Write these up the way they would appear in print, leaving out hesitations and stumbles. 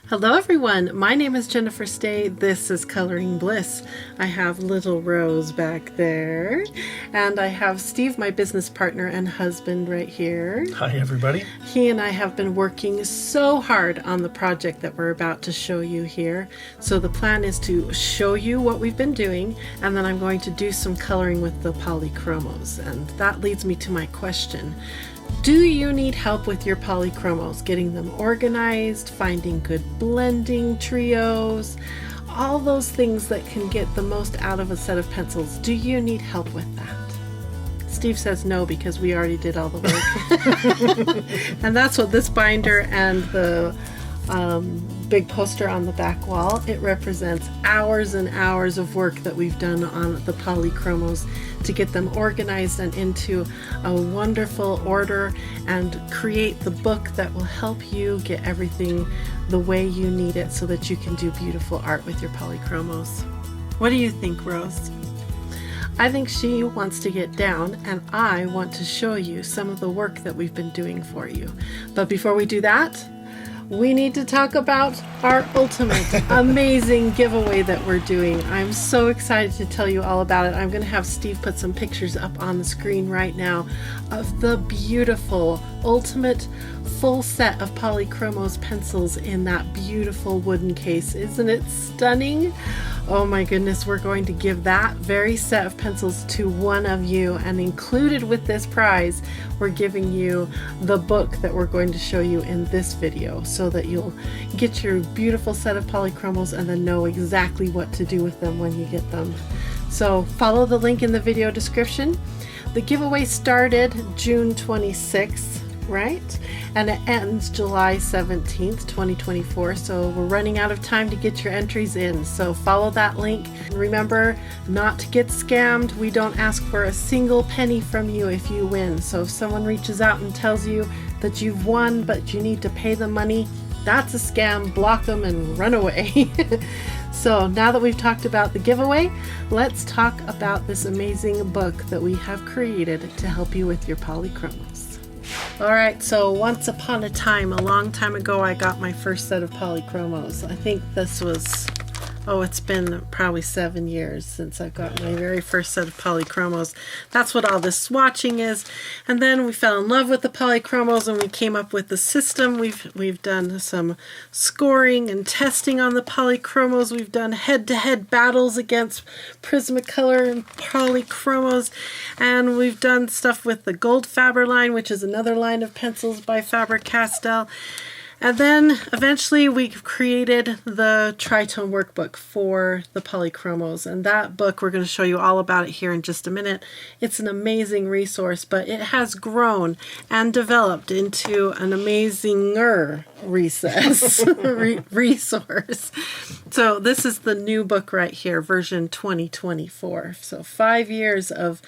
Hello everyone, my name is Jennifer Stay. This is Coloring Bliss. I have little Rose back there, and I have Steve, my business partner and husband, right here. Hi everybody. He and I have been working so hard on the project that we're about to show you here. So the plan is to show you what we've been doing, and then I'm going to do some coloring with the Polychromos. And that leads me to my question. Do you need help with your Polychromos, getting them organized, finding good blending trios, all those things that can get the most out of a set of pencils? Do you need help with that? Steve says no, because we already did all the work. And that's what this binder and the big poster on the back wall, it represents hours and hours of work that we've done on the Polychromos to get them organized and into a wonderful order and create the book that will help you get everything the way you need it so that you can do beautiful art with your Polychromos. What do you think, Rose? I think she wants to get down, and I want to show you some of the work that we've been doing for you. But before we do that, we need to talk about our ultimate amazing giveaway that we're doing. I'm so excited to tell you all about it. I'm going to have Steve put some pictures up on the screen right now of the beautiful ultimate full set of Polychromos pencils in that beautiful wooden case. Isn't it stunning? Oh my goodness, we're going to give that very set of pencils to one of you, and included with this prize, we're giving you the book that we're going to show you in this video so that you'll get your beautiful set of Polychromos and then know exactly what to do with them when you get them. So follow the link in the video description. The giveaway started June 26th. Right? And it ends July 17th, 2024. So we're running out of time to get your entries in. So follow that link. Remember not to get scammed. We don't ask for a single penny from you if you win. So if someone reaches out and tells you that you've won but you need to pay them money, that's a scam. Block them and run away. So now that we've talked about the giveaway, let's talk about this amazing book that we have created to help you with your Polychromos. Alright, so once upon a time, a long time ago, I got my first set of Polychromos. I think this was, it's been probably 7 years since I got my very first set of Polychromos. That's what all this swatching is. And then we fell in love with the Polychromos and we came up with the system. We've done some scoring and testing on the Polychromos. We've done head-to-head battles against Prismacolor and Polychromos. And we've done stuff with the Gold Faber line, which is another line of pencils by Faber-Castell. And then eventually we created the Tri-Tone Workbook for the Polychromos, and that book, we're going to show you all about it here in just a minute. It's an amazing resource, but it has grown and developed into an amazinger resource. So this is the new book right here, version 2024. So 5 years of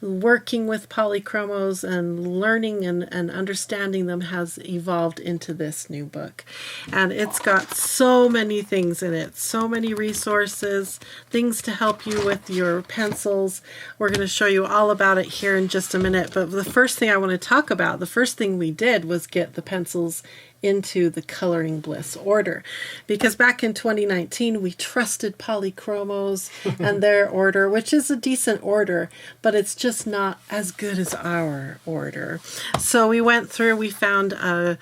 working with Polychromos and learning and understanding them has evolved into this new book. And it's got so many things in it, so many resources, things to help you with your pencils. We're going to show you all about it here in just a minute. But the first thing I want to talk about, the first thing we did was get the pencils into the Coloring Bliss order, because back in 2019 we trusted Polychromos and their order, which is a decent order, but it's just not as good as our order. So we went through, we found a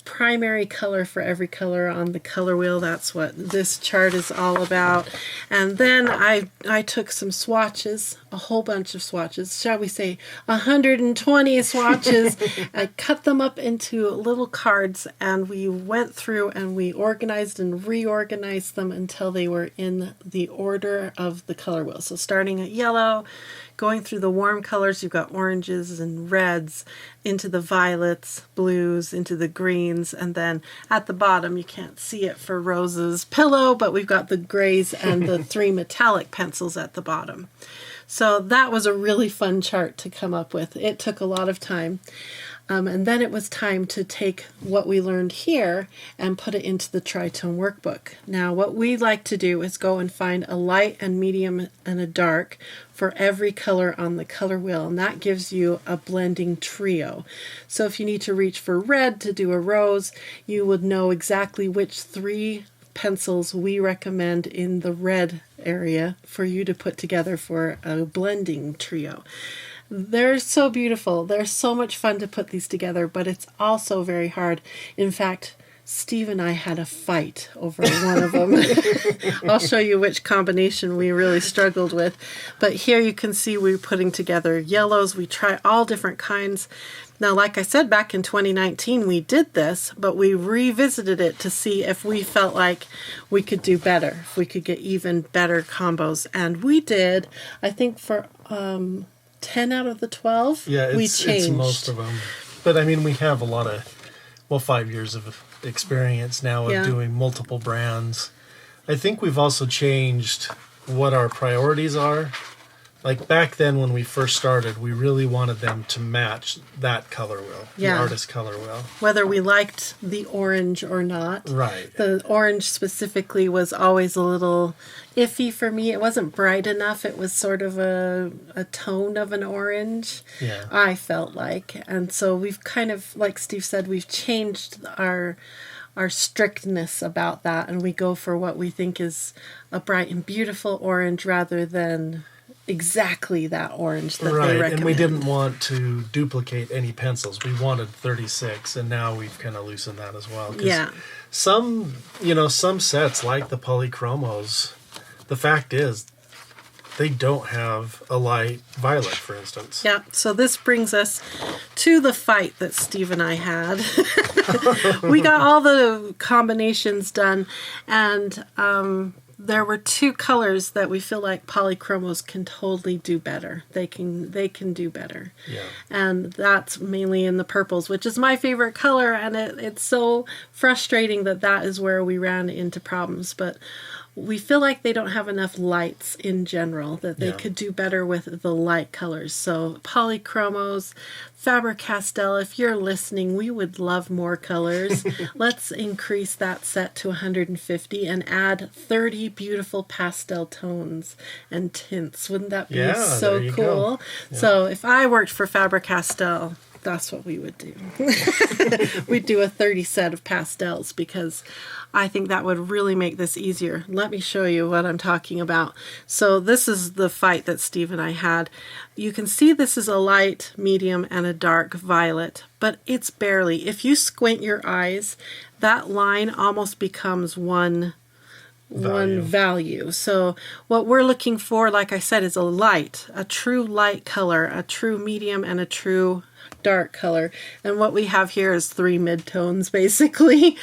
primary color for every color on the color wheel. That's what this chart is all about. And then I took some swatches, a whole bunch of swatches, shall we say 120 swatches. I cut them up into little cards, and we went through and we organized and reorganized them until they were in the order of the color wheel. So starting at yellow, going through the warm colors, you've got oranges and reds, into the violets, blues, into the greens, and then at the bottom, you can't see it for Rose's pillow, but we've got the grays and the 3 metallic pencils at the bottom. So that was a really fun chart to come up with. It took a lot of time. And then it was time to take what we learned here and put it into the Tri-Tone Workbook. Now, what we like to do is go and find a light and medium and a dark for every color on the color wheel, and that gives you a blending trio. So if you need to reach for red to do a rose, you would know exactly which 3 pencils we recommend in the red area for you to put together for a blending trio. They're so beautiful. They're so much fun to put these together, but it's also very hard. In fact, Steve and I had a fight over one of them. I'll show you which combination we really struggled with. But here you can see we're putting together yellows. We try all different kinds. Now, like I said, back in 2019, we did this, but we revisited it to see if we felt like we could do better, if we could get even better combos. And we did, I think for 10 out of the 12, we changed. It's most of them. But I mean, we have a lot of, 5 years of experience now of doing multiple brands. I think we've also changed what our priorities are. Like back then when we first started, we really wanted them to match that color wheel, the artist color wheel. Whether we liked the orange or not. Right. The orange specifically was always a little iffy for me. It wasn't bright enough. It was sort of a tone of an orange, I felt like. And so we've kind of, like Steve said, we've changed our strictness about that, and we go for what we think is a bright and beautiful orange rather than exactly that orange that they recommend. And we didn't want to duplicate any pencils. We wanted 36, and now we've kind of loosened that as well. Some sets like the Polychromos, the fact is they don't have a light violet, for instance. Yeah, so this brings us to the fight that Steve and I had. We got all the combinations done, and there were 2 colors that we feel like Polychromos can totally do better. They can do better. Yeah. And that's mainly in the purples, which is my favorite color, and it's so frustrating that is where we ran into problems. But we feel like they don't have enough lights in general, that they could do better with the light colors. So Polychromos, Faber-Castell, if you're listening, we would love more colors. Let's increase that set to 150 and add 30 beautiful pastel tones and tints. Wouldn't that be so cool? Yeah. So if I worked for Faber-Castell, that's what we would do. We'd do a 30 set of pastels because I think that would really make this easier. Let me show you what I'm talking about. So this is the fight that Steve and I had. You can see this is a light, medium, and a dark violet, but it's barely. If you squint your eyes, that line almost becomes one value. So what we're looking for, like I said, is a true light color, a true medium, and a true dark color. And what we have here is 3 midtones, basically.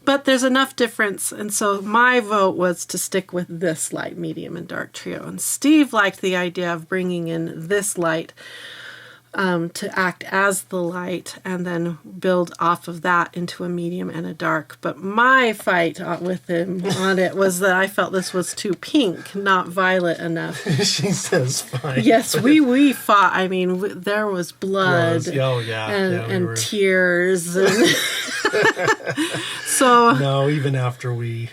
But there's enough difference, and so my vote was to stick with this light, medium, and dark trio. And Steve liked the idea of bringing in this light to act as the light and then build off of that into a medium and a dark. But my fight with him on it was that I felt this was too pink, not violet enough. She says fine. Yes, we fought. I mean, there was blood and tears. And so no, even after we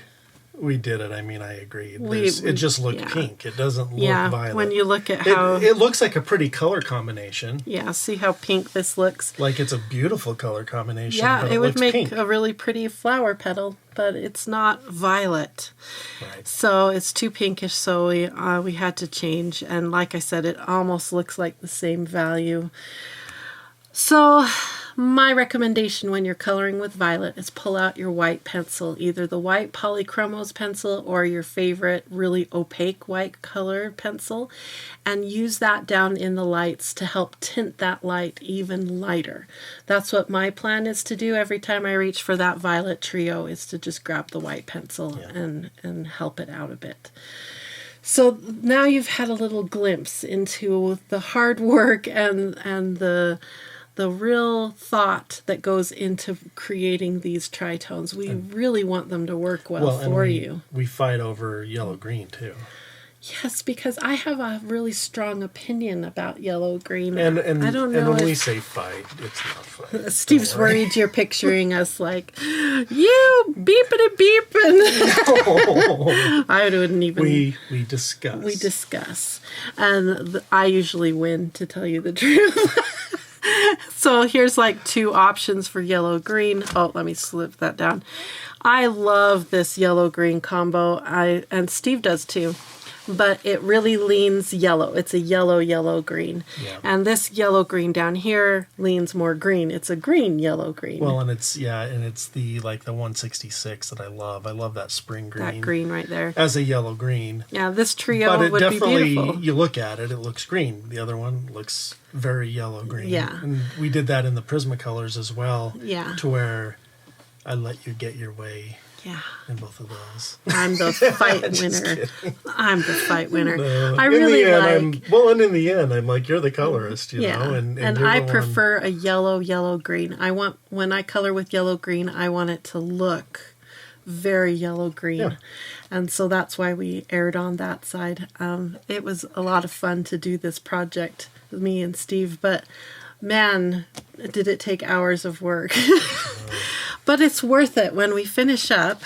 did it, I mean, I agree. It just looked pink. It doesn't look violet. When you look at how... It looks like a pretty color combination. Yeah, see how pink this looks? Like it's a beautiful color combination, yeah, but it would make pink. a really pretty flower petal, but it's not violet. Right. So it's too pinkish, so we had to change. And like I said, it almost looks like the same value. So my recommendation when you're coloring with violet is pull out your white pencil, either the white Polychromos pencil or your favorite really opaque white color pencil, and use that down in the lights to help tint that light even lighter. That's what my plan is to do every time I reach for that violet trio, is to just grab the white pencil and help it out a bit. So now you've had a little glimpse into the hard work and the real thought that goes into creating these tritones. We really want them to work well for you. We fight over yellow-green, too. Yes, because I have a really strong opinion about yellow-green. And I don't know and when if we say fight, it's not fight. Steve's worried you're picturing us like, you beepity beep, and I wouldn't even. We discuss. We discuss, and I usually win, to tell you the truth. So here's like two options for yellow-green. Oh, let me slip that down. I love this yellow-green combo. And Steve does too. But it really leans yellow. It's a yellow-green. Yeah. And this yellow-green down here leans more green. It's a green yellow-green. Well, and it's the 166 that I love. I love that spring green. That green right there. As a yellow-green. Yeah, this trio but would be beautiful. But it definitely, you look at it, it looks green. The other one looks very yellow-green. Yeah. And we did that in the Prismacolors as well. Yeah. To where I let you get your way. Yeah. In both of those. I'm the fight winner. I'm the fight winner. No. I really and in the end, I'm like, you're the colorist, you know? And I prefer a yellow-green. When I color with yellow-green, I want it to look very yellow-green. Yeah. And so that's why we erred on that side. It was a lot of fun to do this project, me and Steve, but man, did it take hours of work. But it's worth it. When we finish up,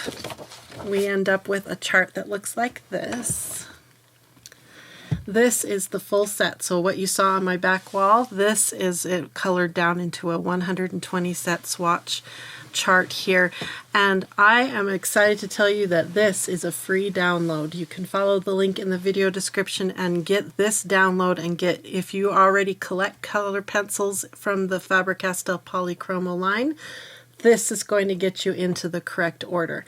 we end up with a chart that looks like this. This is the full set. So what you saw on my back wall, this is it colored down into a 120 set swatch chart here. And I am excited to tell you that this is a free download. You can follow the link in the video description and get this download, and if you already collect color pencils from the Faber-Castell Polychromo line, this is going to get you into the correct order.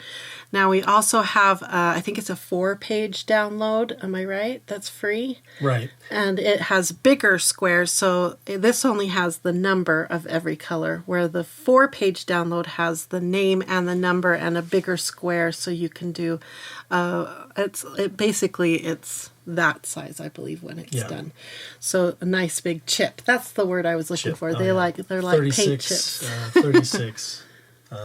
Now we also have, I think it's a 4-page download. Am I right? That's free? Right. And it has bigger squares, so this only has the number of every color, where the 4-page download has the name and the number and a bigger square, so you can do, it's that size, I believe, when it's done. So a nice big chip. That's the word I was looking for. They're like paint chips. 36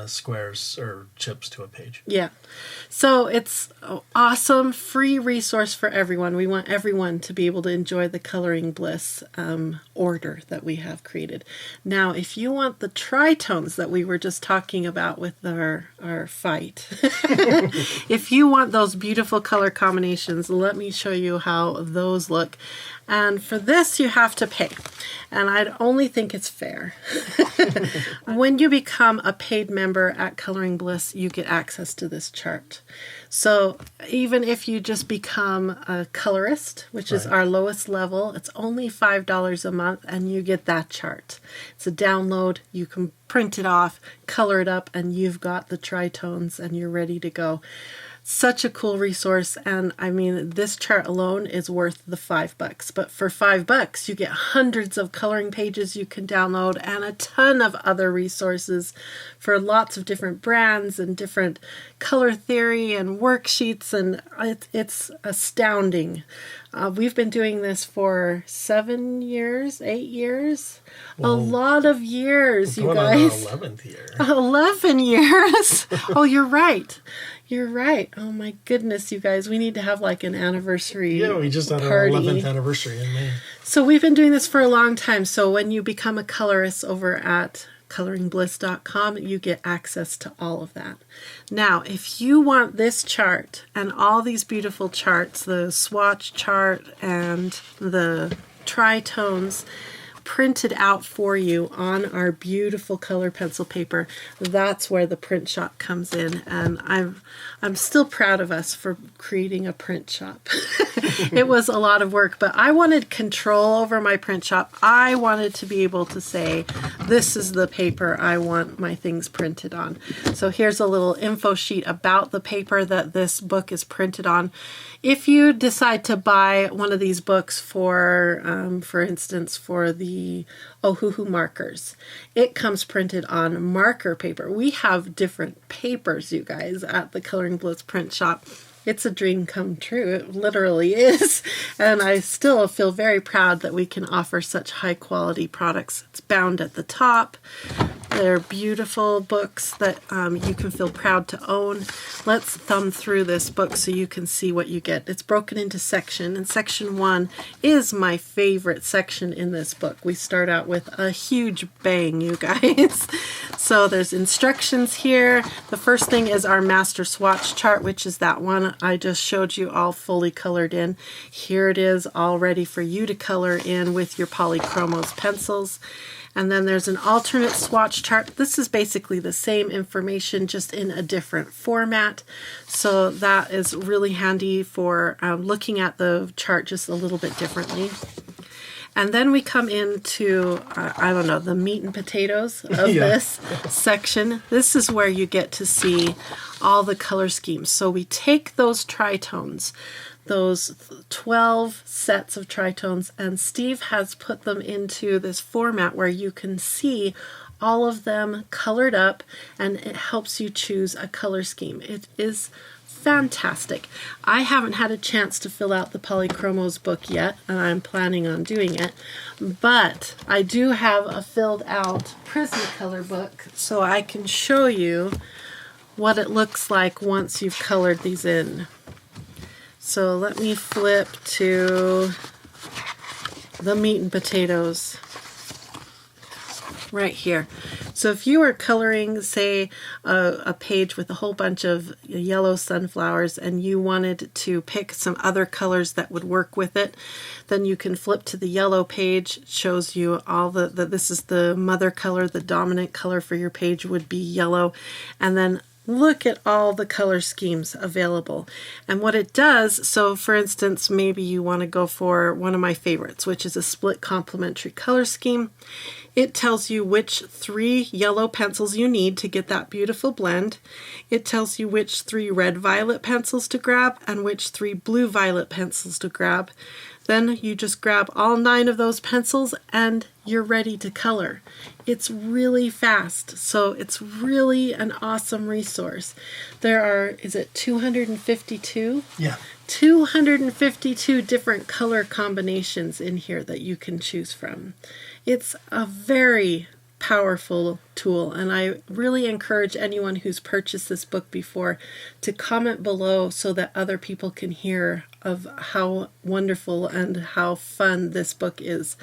squares or chips to a page. Yeah. So it's an awesome free resource for everyone. We want everyone to be able to enjoy the Coloring Bliss order that we have created. Now, if you want the tritones that we were just talking about with our fight, if you want those beautiful color combinations, let me show you how those look. And for this, you have to pay. And I only think it's fair. When you become a paid member at Coloring Bliss, you get access to this chart. So even if you just become a colorist, which is our lowest level, it's only $5 a month, and you get that chart. It's a download. You can print it off, color it up, and you've got the tritones, and you're ready to go. Such a cool resource, and I mean, this chart alone is worth the $5. But for $5, you get hundreds of coloring pages you can download and a ton of other resources for lots of different brands and different color theory and worksheets, and it's astounding. We've been doing this for 7 years, 8 years, a lot of years, you guys. On our 11th year. 11 years. Oh, you're right. You're right. Oh my goodness, you guys. We need to have like an anniversary Yeah, we just had party. Our 11th anniversary in May. So we've been doing this for a long time. So when you become a colorist over at coloringbliss.com, you get access to all of that. Now, if you want this chart and all these beautiful charts, the swatch chart and the tritones, printed out for you on our beautiful color pencil paper, that's where the print shop comes in. And I'm still proud of us for creating a print shop. It was a lot of work, but I wanted control over my print shop. I wanted to be able to say, this is the paper I want my things printed on. So here's a little info sheet about the paper that this book is printed on. If you decide to buy one of these books for instance, for the Ohuhu markers, it comes printed on marker paper. We have different papers, you guys, at the Coloring Bliss print shop. It's a dream come true. It literally is. And I still feel very proud that we can offer such high quality products. It's bound at the top. They're beautiful books that you can feel proud to own. Let's thumb through this book so you can see what you get. It's broken into section, and section 1 is my favorite section in this book. We start out with a huge bang, you guys. So there's instructions here. The first thing is our master swatch chart, which is that one I just showed you all fully colored in. Here it is, all ready for you to color in with your Polychromos pencils. And then there's an alternate swatch chart. This is basically the same information, just in a different format. So that is really handy for looking at the chart just a little bit differently. And then we come into, I don't know, the meat and potatoes of this section. This is where you get to see all the color schemes. So we take those tritones, those 12 sets of tritones, and Steve has put them into this format where you can see all of them colored up, and it helps you choose a color scheme. It is fantastic. I haven't had a chance to fill out the Polychromos book yet, and I'm planning on doing it, but I do have a filled out Prismacolor book, so I can show you what it looks like once you've colored these in. So let me flip to the meat and potatoes right here. So if you were coloring, say, a page with a whole bunch of yellow sunflowers and you wanted to pick some other colors that would work with it, then you can flip to the yellow page. It shows you all this is the mother color, the dominant color for your page would be yellow, and then look at all the color schemes available. And what it does, so for instance, maybe you want to go for one of my favorites, which is a split complementary color scheme. It tells you which 3 yellow pencils you need to get that beautiful blend. It tells you which 3 red-violet pencils to grab and which 3 blue-violet pencils to grab. Then you just grab all 9 of those pencils and you're ready to color. It's really fast, so it's really an awesome resource. There are, is it 252? Yeah. 252 different color combinations in here that you can choose from. It's a very powerful tool, and I really encourage anyone who's purchased this book before to comment below so that other people can hear of how wonderful and how fun this book is.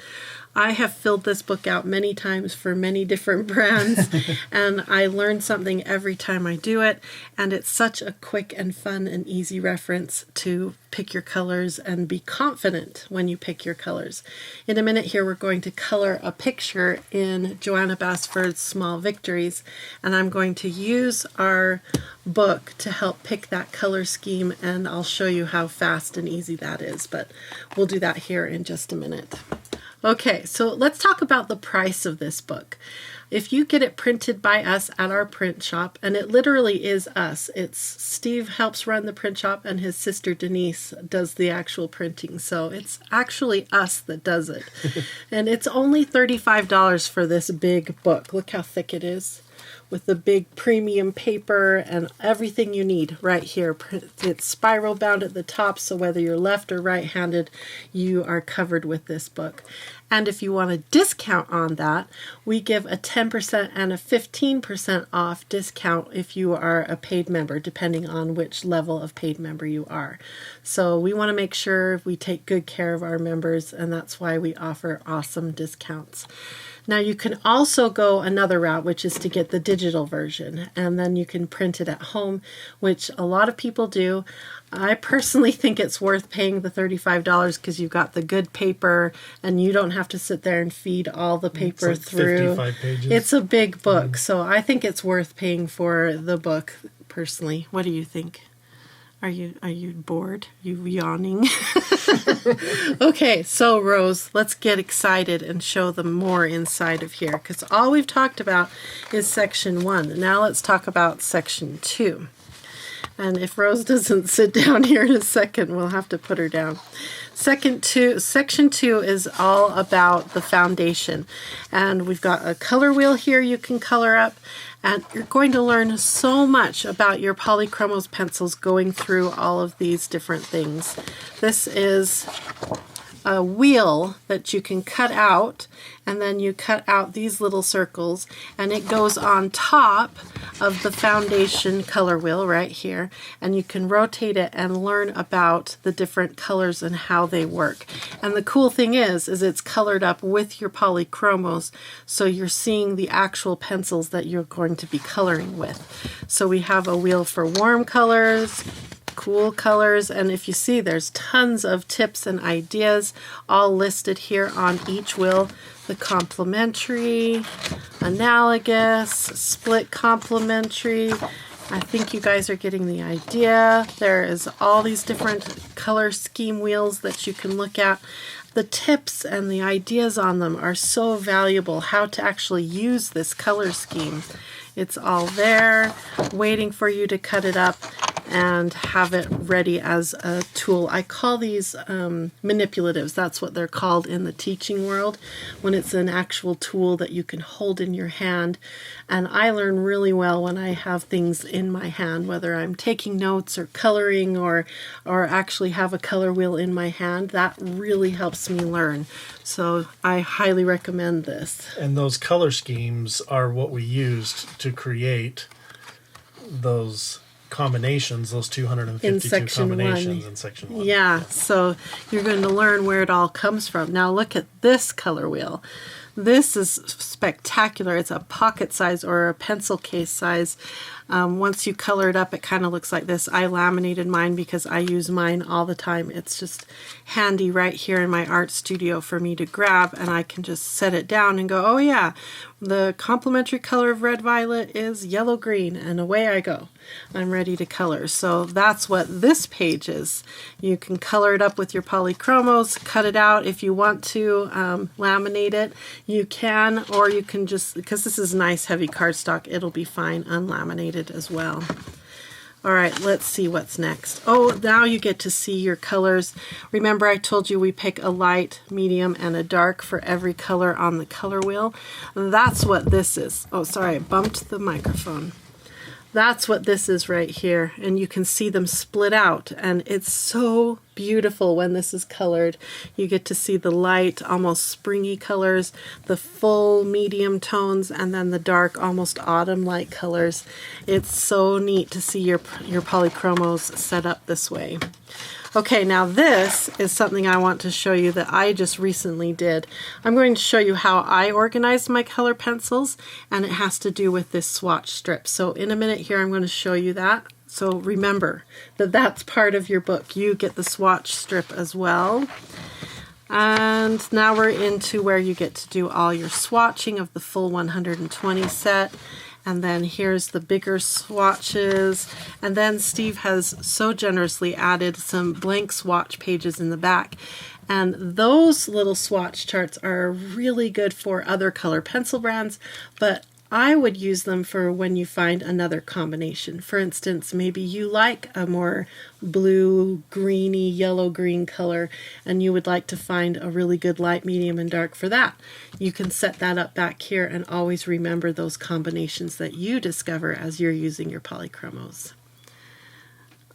I have filled this book out many times for many different brands, and I learn something every time I do it, and it's such a quick and fun and easy reference to pick your colors and be confident when you pick your colors. In a minute here, we're going to color a picture in Joanna Basford's Small Victories, and I'm going to use our book to help pick that color scheme, and I'll show you how fast and easy that is, but we'll do that here in just a minute. Okay, so let's talk about the price of this book. If you get it printed by us at our print shop, and it literally is us, it's Steve helps run the print shop and his sister Denise does the actual printing, so it's actually us that does it. And it's only $35 for this big book. Look how thick it is, with the big premium paper and everything you need right here. It's spiral bound at the top, so whether you're left or right-handed, you are covered with this book. And if you want a discount on that, we give a 10% and a 15% off discount if you are a paid member, depending on which level of paid member you are. So we want to make sure we take good care of our members, and that's why we offer awesome discounts. Now you can also go another route, which is to get the digital version, and then you can print it at home, which a lot of people do. I personally think it's worth paying the $35 because you've got the good paper and you don't have to sit there and feed all the paper it's like through. 55 pages. It's a big book, so I think it's worth paying for the book personally. What do you think? Are you bored? You yawning? Okay, so Rose, let's get excited and show them more inside of here, because all we've talked about is section 1. Now let's talk about section 2. And if Rose doesn't sit down here in a second, we'll have to put her down. Section 2 is all about the foundation. And we've got a color wheel here you can color up. And you're going to learn so much about your Polychromos pencils going through all of these different things. This is a wheel that you can cut out, and then you cut out these little circles, and it goes on top of the foundation color wheel right here, and you can rotate it and learn about the different colors and how they work. And the cool thing is it's colored up with your Polychromos, so you're seeing the actual pencils that you're going to be coloring with. So we have a wheel for warm colors, cool colors, and if you see, there's tons of tips and ideas all listed here on each wheel. The complementary, analogous, split complementary. I think you guys are getting the idea. There is all these different color scheme wheels that you can look at. The tips and the ideas on them are so valuable, how to actually use this color scheme. It's all there, waiting for you to cut it up and have it ready as a tool. I call these manipulatives. That's what they're called in the teaching world, when it's an actual tool that you can hold in your hand. And I learn really well when I have things in my hand, whether I'm taking notes or coloring or actually have a color wheel in my hand. That really helps me learn. So I highly recommend this. And those color schemes are what we used to create those combinations, those 252 combinations in section 1. Yeah, so you're going to learn where it all comes from. Now look at this color wheel. This is spectacular. It's a pocket size or a pencil case size. Once you color it up, it kind of looks like this. I laminated mine because I use mine all the time. It's just handy right here in my art studio for me to grab, and I can just set it down and go, oh yeah, the complementary color of red violet is yellow green, and away I go. I'm ready to color. So that's what this page is. You can color it up with your Polychromos, cut it out if you want to, laminate it. You can, or you can just, because this is nice heavy cardstock, it'll be fine unlaminated as well. All right, let's see what's next. Oh, now you get to see your colors. Remember I told you we pick a light, medium, and a dark for every color on the color wheel? That's what this is. Oh, sorry, I bumped the microphone. That's what this is right here, and you can see them split out, and it's so beautiful when this is colored. You get to see the light, almost springy colors, the full medium tones, and then the dark, almost autumn-like colors. It's so neat to see your Polychromos set up this way. Okay, now this is something I want to show you that I just recently did. I'm going to show you how I organized my color pencils, and it has to do with this swatch strip. So in a minute here, I'm going to show you that. So remember that that's part of your book. You get the swatch strip as well. And now we're into where you get to do all your swatching of the full 120 set. And then here's the bigger swatches. And then Steve has so generously added some blank swatch pages in the back. And those little swatch charts are really good for other color pencil brands, but I would use them for when you find another combination. For instance, maybe you like a more blue, greeny, yellow-green color, and you would like to find a really good light, medium, and dark for that. You can set that up back here and always remember those combinations that you discover as you're using your Polychromos.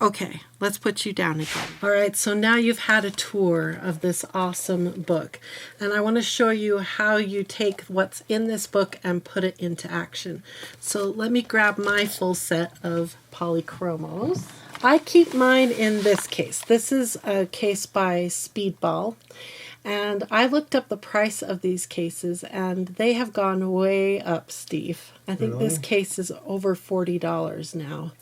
Okay, let's put you down again. All right, so now you've had a tour of this awesome book, and I want to show you how you take what's in this book and put it into action. So let me grab my full set of Polychromos. I keep mine in this case. This is a case by Speedball, and I looked up the price of these cases, and they have gone way up, Steve. I think this case is over $40 now.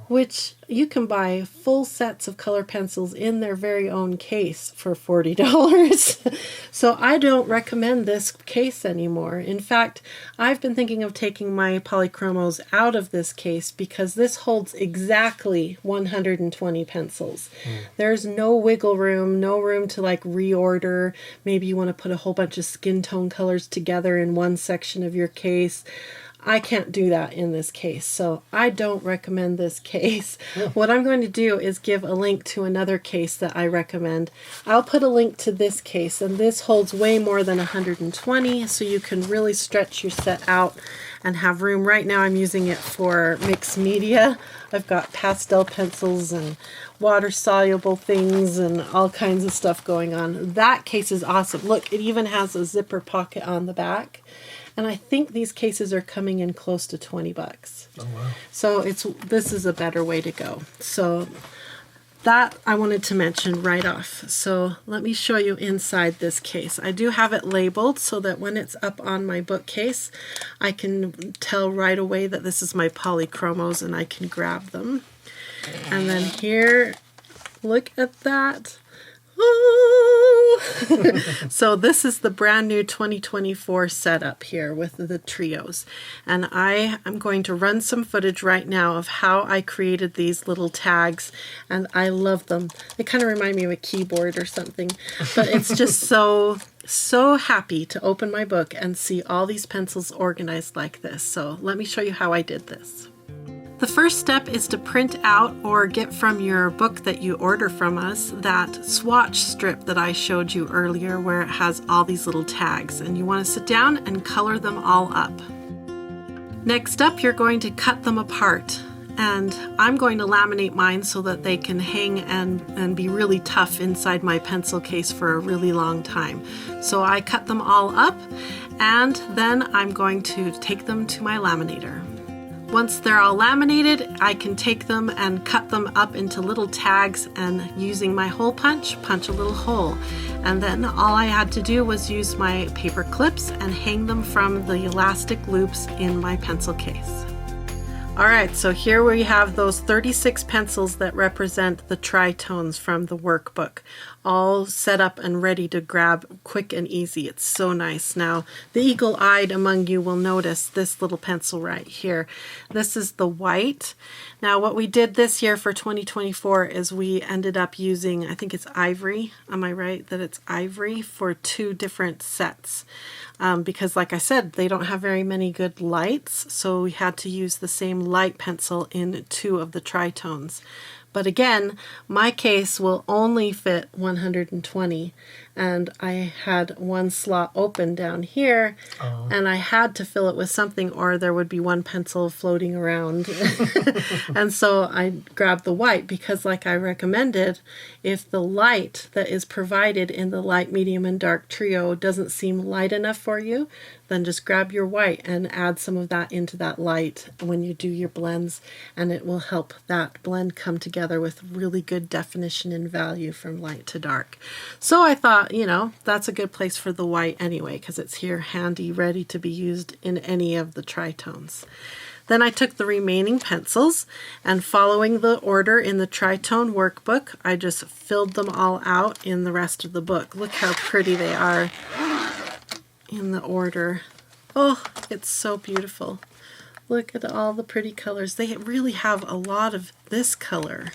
Which you can buy full sets of color pencils in their very own case for $40. So I don't recommend this case anymore. In fact, I've been thinking of taking my Polychromos out of this case because this holds exactly 120 pencils. There's no wiggle room, no room to like reorder. Maybe you want to put a whole bunch of skin tone colors together in one section of your case. I can't do that in this case, so I don't recommend this case. What I'm going to do is give a link to another case that I recommend. I'll put a link to this case, and this holds way more than 120, so you can really stretch your set out and have room. Right now I'm using it for mixed media. I've got pastel pencils and water soluble things and all kinds of stuff going on. That case is awesome. Look, it even has a zipper pocket on the back. And I think these cases are coming in close to 20 bucks. Oh, wow. So this is a better way to go. So that I wanted to mention right off. So let me show you inside this case. I do have it labeled so that when it's up on my bookcase, I can tell right away that this is my Polychromos and I can grab them. And then here, look at that. So this is the brand new 2024 setup here with the trios, and I am going to run some footage right now of how I created these little tags, and I love them. They kind of remind me of a keyboard or something, but it's just so happy to open my book and see all these pencils organized like this. So let me show you how I did this. The first step is to print out or get from your book that you order from us that swatch strip that I showed you earlier where it has all these little tags, and you want to sit down and color them all up. Next up, you're going to cut them apart, and I'm going to laminate mine so that they can hang and be really tough inside my pencil case for a really long time. So I cut them all up, and then I'm going to take them to my laminator. Once they're all laminated, I can take them and cut them up into little tags, and using my hole punch a little hole. And then all I had to do was use my paper clips and hang them from the elastic loops in my pencil case. Alright, so here we have those 36 pencils that represent the tri-tones from the workbook, all set up and ready to grab quick and easy. It's so nice. Now, the eagle-eyed among you will notice this little pencil right here. This is the white. Now, what we did this year for 2024 is we ended up using, I think it's ivory. Am I right that it's ivory for 2 different sets? Because like I said, they don't have very many good lights, so we had to use the same light pencil in 2 of the tritones. But again, my case will only fit 120, and I had one slot open down here, and I had to fill it with something or there would be one pencil floating around. And so I grabbed the white because, like I recommended, if the light that is provided in the light, medium, and dark trio doesn't seem light enough for you, then just grab your white and add some of that into that light when you do your blends, and it will help that blend come together with really good definition and value from light to dark. So I thought, you know, that's a good place for the white anyway, because it's here handy, ready to be used in any of the tritones. Then I took the remaining pencils, and following the order in the Tri-Tone Workbook, I just filled them all out in the rest of the book. Look how pretty they are in the order. Oh, it's so beautiful. Look at all the pretty colors. They really have a lot of this color.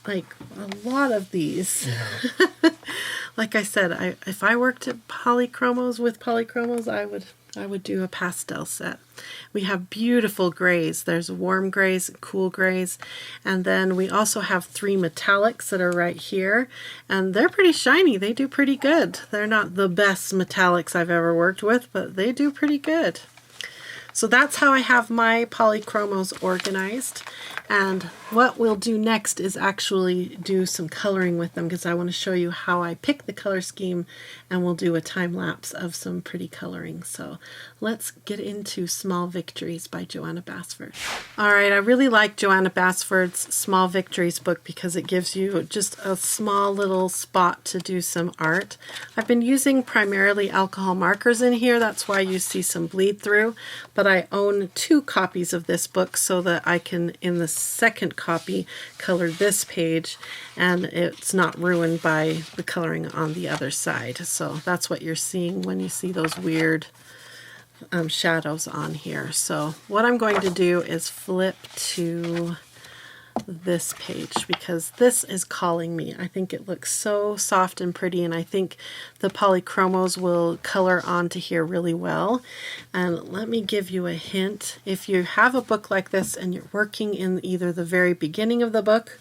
Like, a lot of these. Yeah. Like I said, if I worked at Polychromos with Polychromos, I would do a pastel set. We have beautiful grays. There's warm grays, cool grays, and then we also have 3 metallics that are right here, and they're pretty shiny. They do pretty good. They're not the best metallics I've ever worked with, but they do pretty good. So that's how I have my Polychromos organized. And what we'll do next is actually do some coloring with them, because I want to show you how I pick the color scheme, and we'll do a time lapse of some pretty coloring. So let's get into Small Victories by Joanna Basford. Alright, I really like Joanna Basford's Small Victories book because it gives you just a small little spot to do some art. I've been using primarily alcohol markers in here, that's why you see some bleed through, but I own 2 copies of this book so that I can, in the second copy, color this page and it's not ruined by the coloring on the other side. So that's what you're seeing when you see those weird shadows on here. So what I'm going to do is flip to this page because this is calling me. I think it looks so soft and pretty, and I think the Polychromos will color onto here really well. And let me give you a hint. If you have a book like this and you're working in either the very beginning of the book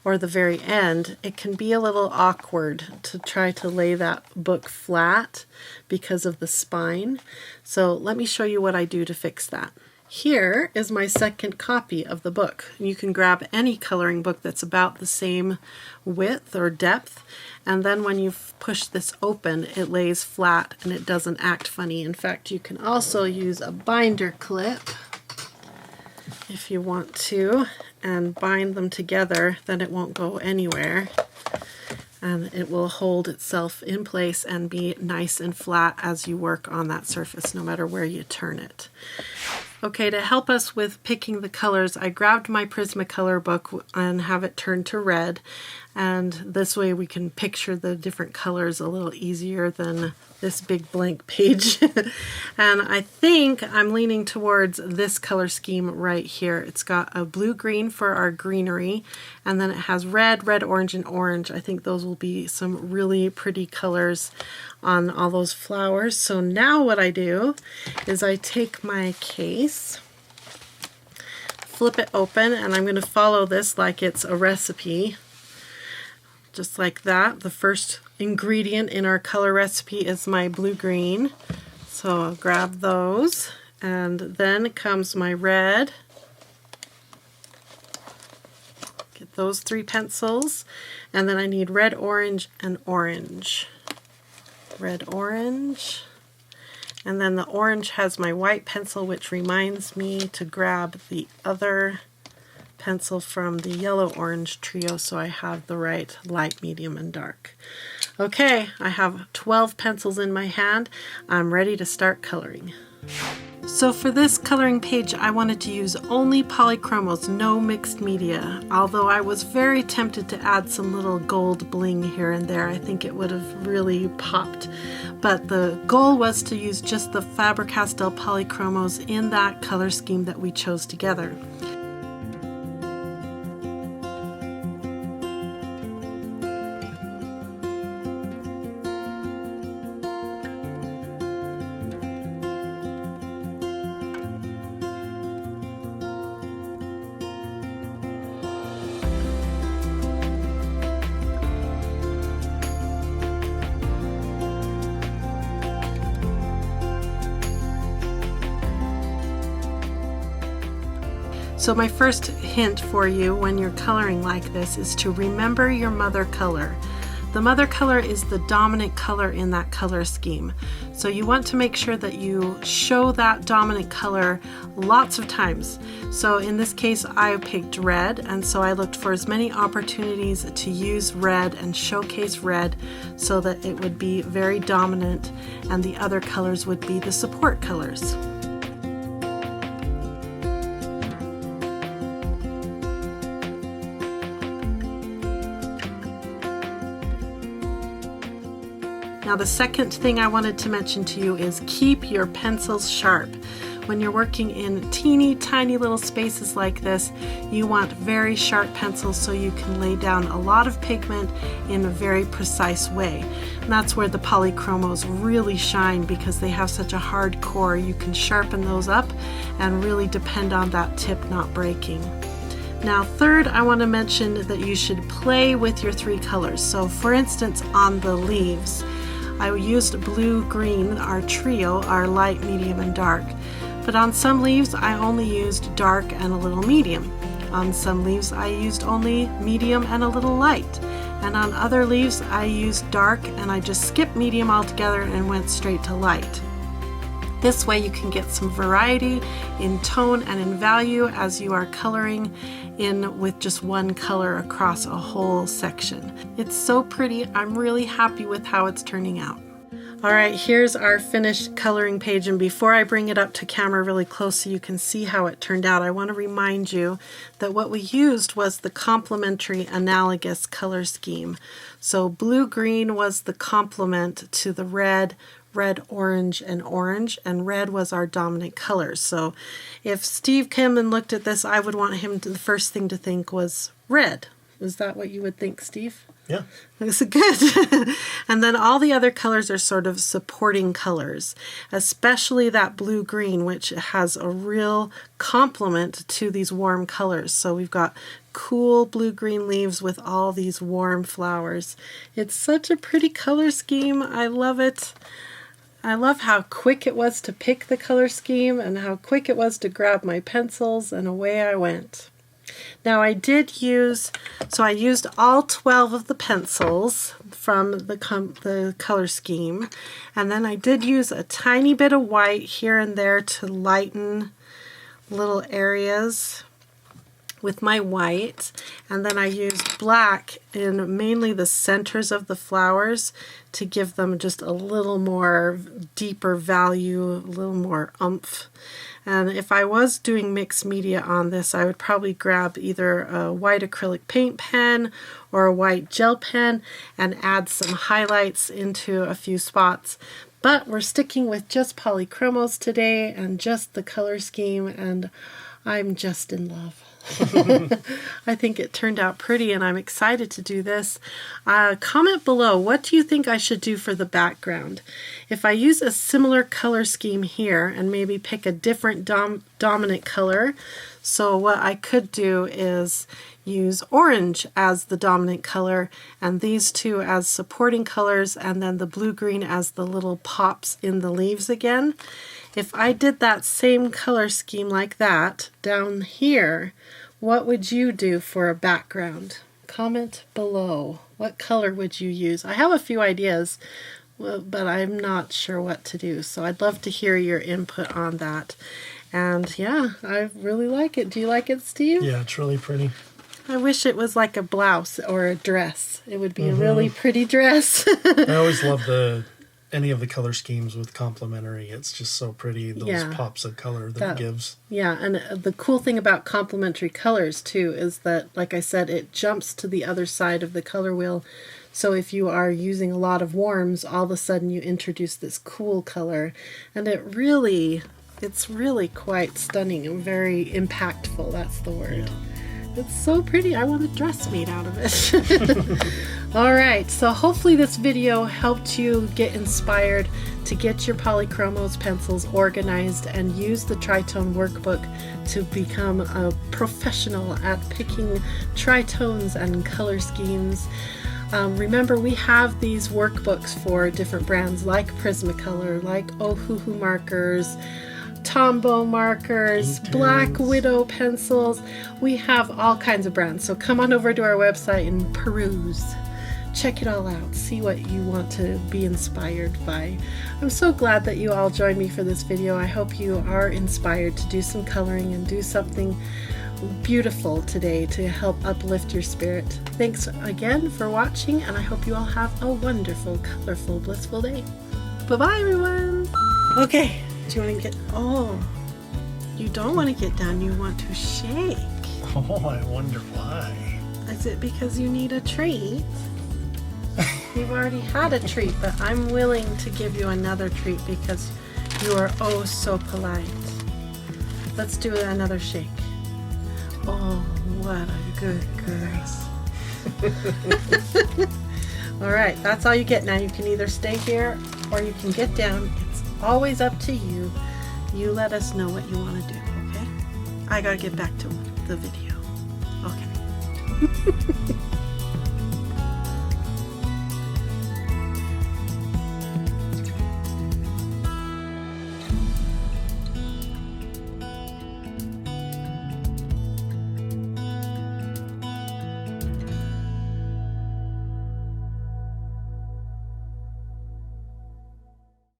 or the very end, it can be a little awkward to try to lay that book flat because of the spine. So let me show you what I do to fix that. Here is my second copy of the book. You can grab any coloring book that's about the same width or depth, and then when you push this open, it lays flat and it doesn't act funny. In fact, you can also use a binder clip if you want to and bind them together, then it won't go anywhere and it will hold itself in place and be nice and flat as you work on that surface, no matter where you turn it. Okay, to help us with picking the colors, I grabbed my Prismacolor book and have it turned to red, and this way we can picture the different colors a little easier than this big blank page. And I think I'm leaning towards this color scheme right here. It's got a blue-green for our greenery, and then it has red, red, orange, and orange. I think those will be some really pretty colors on all those flowers. So now what I do is I take my case, flip it open, and I'm going to follow this like it's a recipe. Just like that. The first ingredient in our color recipe is my blue-green. So I'll grab those, and then comes my red. Get those 3 pencils, and then I need red, orange, and orange. Red, orange, and then the orange has my white pencil, which reminds me to grab the other pencil from the yellow-orange trio so I have the right light, medium, and dark. Okay, I have 12 pencils in my hand. I'm ready to start coloring. So for this coloring page, I wanted to use only Polychromos, no mixed media, although I was very tempted to add some little gold bling here and there. I think it would have really popped. But the goal was to use just the Faber-Castell Polychromos in that color scheme that we chose together. So my first hint for you when you're coloring like this is to remember your mother color. The mother color is the dominant color in that color scheme. So you want to make sure that you show that dominant color lots of times. So in this case, I picked red, and so I looked for as many opportunities to use red and showcase red so that it would be very dominant and the other colors would be the support colors. Now the second thing I wanted to mention to you is keep your pencils sharp. When you're working in teeny tiny little spaces like this, you want very sharp pencils so you can lay down a lot of pigment in a very precise way. And that's where the Polychromos really shine, because they have such a hard core. You can sharpen those up and really depend on that tip not breaking. Now third, I want to mention that you should play with your 3 colors. So for instance, on the leaves, I used blue-green, our trio, our light, medium, and dark. But on some leaves, I only used dark and a little medium. On some leaves, I used only medium and a little light. And on other leaves, I used dark and I just skipped medium altogether and went straight to light. This way you can get some variety in tone and in value as you are coloring in with just one color across a whole section. It's so pretty. I'm really happy with how it's turning out. All right, here's our finished coloring page, and before I bring it up to camera really close so you can see how it turned out, I want to remind you that what we used was the complementary analogous color scheme. So blue-green was the complement to the red, red, orange, and red was our dominant color. So if Steve came and looked at this, I would want him to, the first thing to think was red. Is that what you would think, Steve? Yeah. Looks good. And then all the other colors are sort of supporting colors, especially that blue-green, which has a real complement to these warm colors. So we've got cool blue-green leaves with all these warm flowers. It's such a pretty color scheme. I love it. I love how quick it was to pick the color scheme and how quick it was to grab my pencils, and away I went. Now I used all 12 of the pencils from the color scheme, and then I did use a tiny bit of white here and there to lighten little areas with my white, and then I used black in mainly the centers of the flowers to give them just a little more deeper value, a little more oomph. And if I was doing mixed media on this, I would probably grab either a white acrylic paint pen or a white gel pen and add some highlights into a few spots. But we're sticking with just Polychromos today and just the color scheme, and I'm just in love. I think it turned out pretty, and I'm excited to do this. Comment below, what do you think I should do for the background? If I use a similar color scheme here and maybe pick a different dominant color, so what I could do is use orange as the dominant color and these two as supporting colors, and then the blue-green as the little pops in the leaves again. If I did that same color scheme like that down here, what would you do for a background? Comment below. What color would you use? I have a few ideas, but I'm not sure what to do. So I'd love to hear your input on that. And yeah, I really like it. Do you like it, Steve? Yeah, it's really pretty. I wish it was like a blouse or a dress. It would be a really pretty dress. I always love any of the color schemes with complementary. It's just so pretty, those pops of color that it gives. Yeah, and the cool thing about complementary colors too is that, like I said, it jumps to the other side of the color wheel. So if you are using a lot of warms, all of a sudden you introduce this cool color, and it's really quite stunning and very impactful. That's the word. Yeah. It's so pretty. I want a dress made out of it. All right, so hopefully this video helped you get inspired to get your Polychromos pencils organized and use the Tri-Tone Workbook to become a professional at picking tritones and color schemes. Remember, we have these workbooks for different brands like Prismacolor, like Ohuhu markers, Tombow markers, Black Widow pencils. We have all kinds of brands. So come on over to our website and peruse. Check it all out. See what you want to be inspired by. I'm so glad that you all joined me for this video. I hope you are inspired to do some coloring and do something beautiful today to help uplift your spirit. Thanks again for watching, and I hope you all have a wonderful, colorful, blissful day. Bye-bye, everyone. Okay. Do you want to get, you don't want to get down, you want to shake. Oh, I wonder why. Is it because you need a treat? You've already had a treat, but I'm willing to give you another treat because you are oh so polite. Let's do another shake. Oh, what a good girl. All right, that's all you get now. You can either stay here or you can get down. Always up to you. You let us know what you want to do, okay? I gotta get back to the video. Okay.